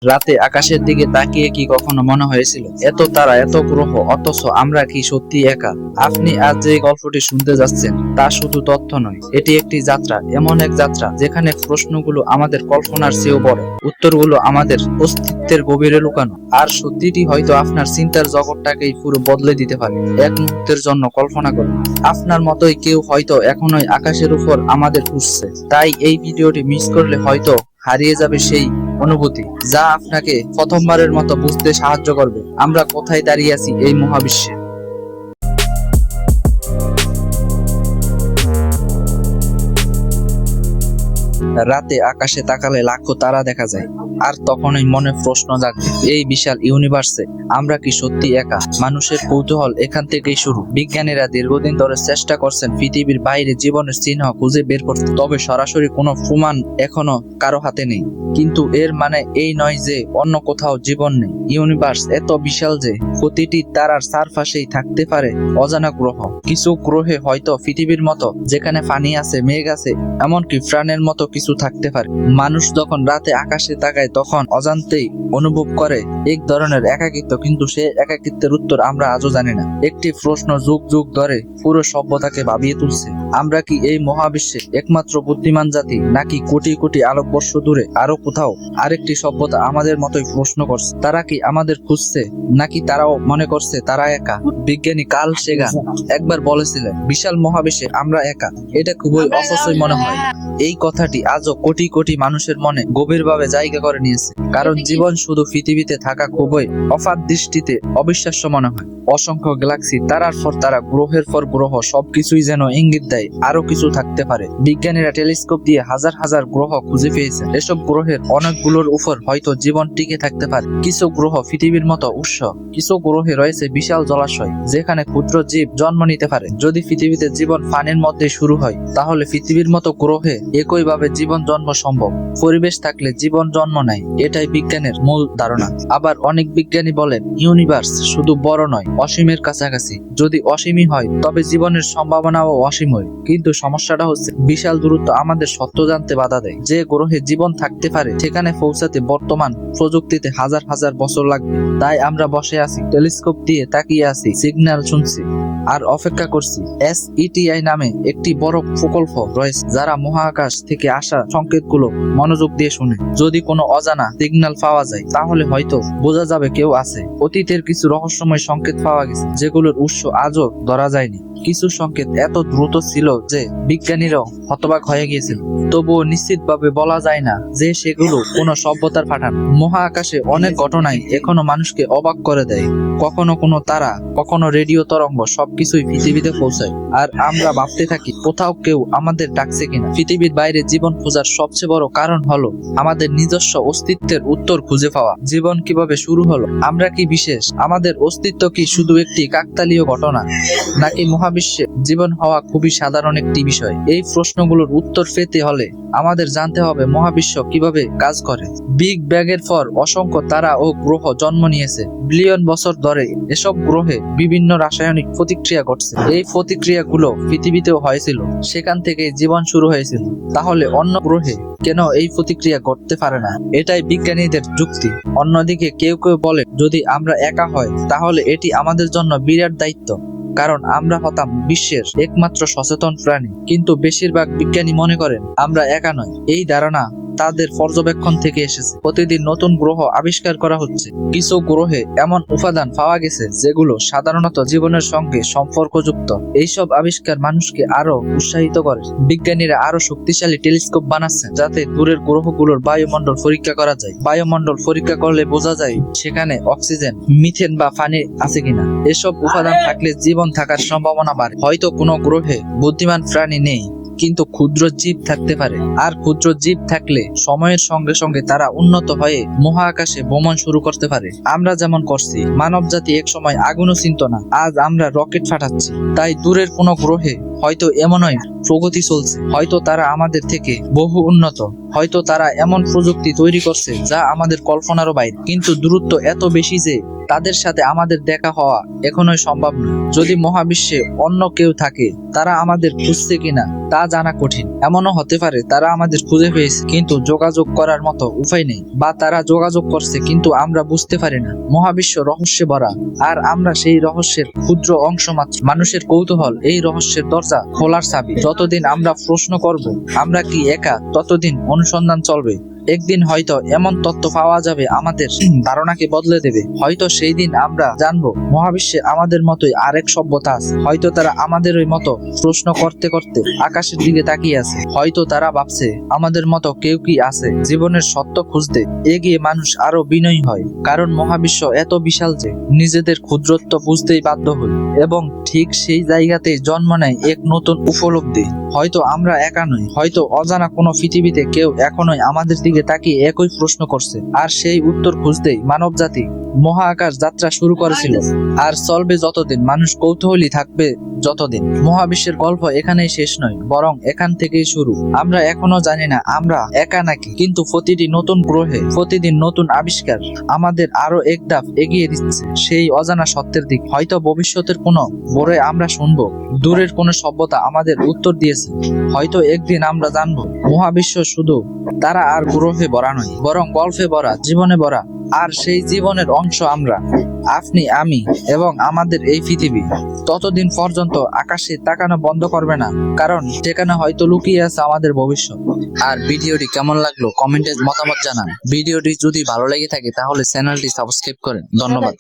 রাতে আকাশের দিকে তাকিয়ে কি কখনো মনে হয়েছিল এত তারা, এত গ্রহ, অথচ আমরা কি সত্যি একা? আপনি আজ যে গল্পটি শুনতে যাচ্ছেন তা শুধু তথ্য নয়, এটি একটি যাত্রা, এমন এক যাত্রা যেখানে প্রশ্নগুলো আমাদের কল্পনার চেয়েও বড়, উত্তরগুলো আমাদের অস্তিত্বের গভীরে লুকানো, আর সত্যিটি হয়তো আপনার চিন্তার জগৎটাকেই পুরো বদলে দিতে পারে। এক মুহূর্তের জন্য কল্পনা করুন, আপনার মতোই কেউ হয়তো এখনোই আকাশের উপর আমাদের খুঁজছে। তাই এই ভিডিওটি মিস করলে হয়তো হারিয়ে যাবে সেই অনুভূতি যা আপনাকে প্রথমবারের মতো বুঝতে সাহায্য করবে আমরা কোথায় দাঁড়িয়ে আছি এই মহাবিশ্বে। রাতে আকাশে তাকালে লাখো তারা দেখা যায়, আর তখনই মনে প্রশ্ন জাগে, এই বিশাল ইউনিভার্সে আমরা কি সত্যি একা? মানুষের কৌতূহল এখান থেকেই শুরু। বিজ্ঞানীরা দীর্ঘদিন ধরে চেষ্টা করছেন পৃথিবীর বাইরে জীবনের চিহ্ন খুঁজে বের করতে, তবে সরাসরি কোনো প্রমাণ এখনো কারো হাতে নেই। কিন্তু এর মানে এই নয় যে অন্য কোথাও জীবন নেই। ইউনিভার্স এত বিশাল যে প্রতিটি তারার চারপাশেই থাকতে পারে অজানা গ্রহ। কিছু গ্রহে হয়তো পৃথিবীর মতো, যেখানে পানি আছে, মেঘ আছে, এমনকি প্রাণের মতো কিছু থাকতে পারে। মানুষ যখন রাতে আকাশে তাকায় তখন অজান্তেই অনুভব করে এক ধরনের একাকিত্ব, কিন্তু সে একাকিত্বের উত্তর আমরা আজও জানি না। একটি প্রশ্ন যুগ যুগ ধরে পুরো সভ্যতাকে ভাবিয়ে তুলছে, আমরা কি এই মহাবিশ্বে একমাত্র বুদ্ধিমান জাতি, নাকি কোটি কোটি আলোকবর্ষ দূরে আরো কোথাও আরেকটি সভ্যতা আমাদের মতোই প্রশ্ন করছে? তারা কি আমাদের খুঁজছে, নাকি তারাও মনে করছে তারা একা? বিজ্ঞানী কার্ল সেগান একবার বলেছিলেন, বিশাল মহাবিশ্বে আমরা একা। এটা খুবই অসহ্য মনে হয়। এই কথাটি আজও কোটি কোটি মানুষের মনে গভীরভাবে জায়গা করে নিয়েছে, কারণ জীবন শুধু পৃথিবীতে থাকা খুবই অফাত দৃষ্টিতে অবিশ্বাস্য মনে হয়। অসংখ্য গ্যালাক্সি, তারার পর তারা, গ্রহের পর গ্রহ, সবকিছুই যেন ইঙ্গিত দেয় আরো কিছু থাকতে পারে। বিজ্ঞানীরা টেলিস্কোপ দিয়ে হাজার হাজার গ্রহ খুঁজে পেয়েছে। এসব গ্রহের অনেকগুলোর উপর হয়তো জীবন টিকে থাকতে পারে। কিছু গ্রহ পৃথিবীর মতো উৎস, কিছু গ্রহে রয়েছে বিশাল জলাশয় যেখানে ক্ষুদ্র জীব জন্ম নিতে পারে। যদি পৃথিবীতে জীবন পানির মধ্যে শুরু হয়, তাহলে পৃথিবীর মতো গ্রহে একইভাবে জীবন জন্ম সম্ভব। পরিবেশ থাকলে জীবন জন্ম নেয়, এটাই বিজ্ঞানের মূল ধারণা। আবার অনেক বিজ্ঞানী বলেন, ইউনিভার্স শুধু বড় নয়, অসীমের কাছাকাছি। যদি অসীমই হয় তবে জীবনের সম্ভাবনাও অসীম হয়। কিন্তু সমস্যাটা হচ্ছে, বিশাল দূরত্ব আমাদের সত্য জানতে বাধা দেয়। যে গ্রহে জীবন থাকতে পারে সেখানে পৌঁছাতে বর্তমান প্রযুক্তিতে হাজার হাজার বছর লাগবে। তাই আমরা বসে আছি, টেলিস্কোপ দিয়ে তাকিয়ে আছি, সিগন্যাল শুনছি আর অপেক্ষা করছি। SETI নামে একটি বড় প্রকল্প রয়েছে যারা মহাকাশ থেকে আসা সংকেতগুলো মনোযোগ দিয়ে শুনে। যদি কোনো অজানা সিগন্যাল পাওয়া যায় তাহলে হয়তো বোঝা যাবে কেউ আছে। অতীতের কিছু রহস্যময় সংকেত পাওয়া গেছে যেগুলোর উৎস আজও ধরা যায়নি। কিছু সংকেত এত দ্রুত ছিল যে বিজ্ঞানীরাও হতবাক হয়ে গিয়েছিল। তবুও নিশ্চিতভাবে বলা যায় না যে সেগুলো কোনো সভ্যতার পাঠান। মহাকাশে অনেক ঘটনাই এখনো মানুষকে অবাক করে দেয়। কখনো কোনো তারা, কখনো রেডিও তরঙ্গ, সবকিছুই পৃথিবীতে পৌঁছায়। আর আমরা ভাবতে থাকি কোথাও কেউ আমাদের ডাকছে কিনা। পৃথিবীর বাইরে জীবন খোঁজার সবচেয়ে বড় কারণ হলো আমাদের নিজস্ব অস্তিত্বের উত্তর খুঁজে পাওয়া। জীবন কিভাবে শুরু হলো? আমরা কি বিশেষ? আমাদের অস্তিত্ব কি শুধু একটি কাকতালীয় ঘটনা, নাকি মহাবিশ্বে জীবন হওয়া খুবই সাধারণ একটি বিষয়? এই প্রশ্নগুলোর উত্তর পেতে হলে আমাদের জানতে হবে মহাবিশ্ব কিভাবে কাজ করে। বিগ ব্যাং এর পর অসংখ্য তারা ও গ্রহ জন্ম নিয়েছে। বিলিয়ন বছর ধরে এসব গ্রহে বিভিন্ন রাসায়নিক প্রতিক্রিয়া ঘটছে। এই প্রতিক্রিয়াগুলো পৃথিবীতেও হয়েছিল, সেখান থেকে জীবন শুরু হয়েছিল। তাহলে অন্য গ্রহে কেন এই প্রতিক্রিয়া ঘটতে পারে না? এটাই বিজ্ঞানীদের যুক্তি। অন্যদিকে কেউ কেউ বলে, যদি আমরা একা হয় তাহলে এটি আমাদের জন্য বিরাট দায়িত্ব, কারণ আমরা হতাম বিশ্বের একমাত্র সচেতন প্রাণী। কিন্তু বেশিরভাগ বিজ্ঞানী মনে করেন আমরা একা নয়। এই ধারণা তাদের পর্যবেক্ষণ থেকে এসেছে। প্রতিদিন নতুন গ্রহ আবিষ্কার করা হচ্ছে। কিছু গ্রহে এমন উপাদান পাওয়া গেছে যেগুলো সাধারণত জীবনের সঙ্গে সম্পর্কযুক্ত। এইসব আবিষ্কার মানুষকে আরো উৎসাহিত করে। বিজ্ঞানীরা আরো শক্তিশালী টেলিস্কোপ বানাচ্ছেন যাতে দূরের গ্রহগুলোর বায়ুমণ্ডল পরীক্ষা করা যায়। বায়ুমণ্ডল পরীক্ষা করলে বোঝা যায় সেখানে অক্সিজেন, মিথেন বা পানি আছে কিনা। এসব উপাদান থাকলে জীবন থাকার সম্ভাবনা বাড়ে। হয়তো কোনো গ্রহে বুদ্ধিমান প্রাণী নেই, কিন্তু ক্ষুদ্র জীব থাকতে পারে। আর ক্ষুদ্র জীব থাকলে সময়ের সঙ্গে সঙ্গে তারা উন্নত হয়ে মহাকাশে ভ্রমণ শুরু করতে পারে। আমরা যেমন করছি। মানব জাতি এক সময় আগুনও চিনত না, আজ আমরা রকেট ফাটাচ্ছি। তাই দূরের কোনো গ্রহে হয়তো এমনই প্রগতি চলছে। হয়তো তারা আমাদের থেকে বহু উন্নত, হয়তো তারা এমন প্রযুক্তি তৈরি করছে যা আমাদের কল্পনারও বাইরে, কিন্তু দূরত্ব এত বেশি যে তাদের সাথে আমাদের দেখা হওয়া এখনোই সম্ভব নয়। যদি মহাবিশ্বে অন্য কেউ থাকে, তারা আমাদের খুঁজছে কিনা তা জানা কঠিন। এমনও হতে পারে তারা আমাদের খুঁজে পেয়েছে কিন্তু যোগাযোগ করার মতো উপায় নেই, বা তারা যোগাযোগ করছে কিন্তু আমরা বুঝতে পারি না। মহাবিশ্ব রহস্যে ভরা, আর আমরা সেই রহস্যের ক্ষুদ্র অংশ মাত্র। মানুষের কৌতূহল এই রহস্যের দরজা খোলার চাবি। যতদিন আমরা প্রশ্ন করব আমরা কি একা, ততদিন অনুসন্ধান চলবে। একদিন হয়তো এমন তথ্য পাওয়া যাবে আমাদের ধারণাকে বদলে দেবে। হয়তো সেই দিন আমরা জানবো মহাবিশ্বে আমাদের মতোই আরেক সভ্যতা আছে। হয়তো তারা আমাদের ওই মতো প্রশ্ন করতে করতে আকাশের দিকে তাকিয়ে আছে। হয়তো তারা ভাবছে আমাদের মতো কেউ কি আছে। জীবনের সত্য খুঁজতে এগিয়ে মানুষ আরো বিনয়ী হয়, কারণ মহাবিশ্ব এত বিশাল যে নিজেদের ক্ষুদ্রত্ব বুঝতেই বাধ্য হই, এবং ঠিক সেই জায়গাতেই জন্ম নেয় এক নতুন উপলব্ধি। হয়তো আমরা একা নই, হয়তো অজানা কোনো পৃথিবীতে কেউ এখনোই আমাদের দিকে তাকিয়ে একই প্রশ্ন করছে, আর সেই উত্তর খুঁজতেই মানব জাতি মহাকাশ যাত্রা শুরু করেছিল, আর চলবে যতদিন। মানুষ কৌতূহলী থাকবে যতদিন। মহাবিশ্বের গল্প এখানেই শেষ নয়, বরং এখান থেকেই শুরু। আমরা এখনো জানি না আমরা একা নাকি, কিন্তু প্রতিটি নতুন গ্রহে, প্রতিদিন নতুন আবিষ্কার আমাদের আরো এক ধাপ এগিয়ে দিচ্ছে সেই অজানা সত্যের দিক। হয়তো ভবিষ্যতের কোনো বড়ে আমরা শুনবো দূরের কোনো সভ্যতা আমাদের উত্তর দিয়েছে। হয়তো একদিন আমরা জানবো মহাবিশ্ব শুধু তারা আর গ্রহে ভরা নয়, বরং গল্পে ভরা, জীবনে ভরা। আর সেই জীবনের অংশ আমরা, আপনি, আমি এবং আমাদের এই পৃথিবী। ততদিন পর্যন্ত আকাশে তাকানো বন্ধ করবে না, কারণ সেখানে হয়তো লুকিয়ে আছে আমাদের ভবিষ্যৎ। আর ভিডিওটি কেমন লাগলো কমেন্টে মতামত জানান। ভিডিওটি যদি ভালো লেগে থাকে তাহলে চ্যানেলটি সাবস্ক্রাইব করেন। ধন্যবাদ।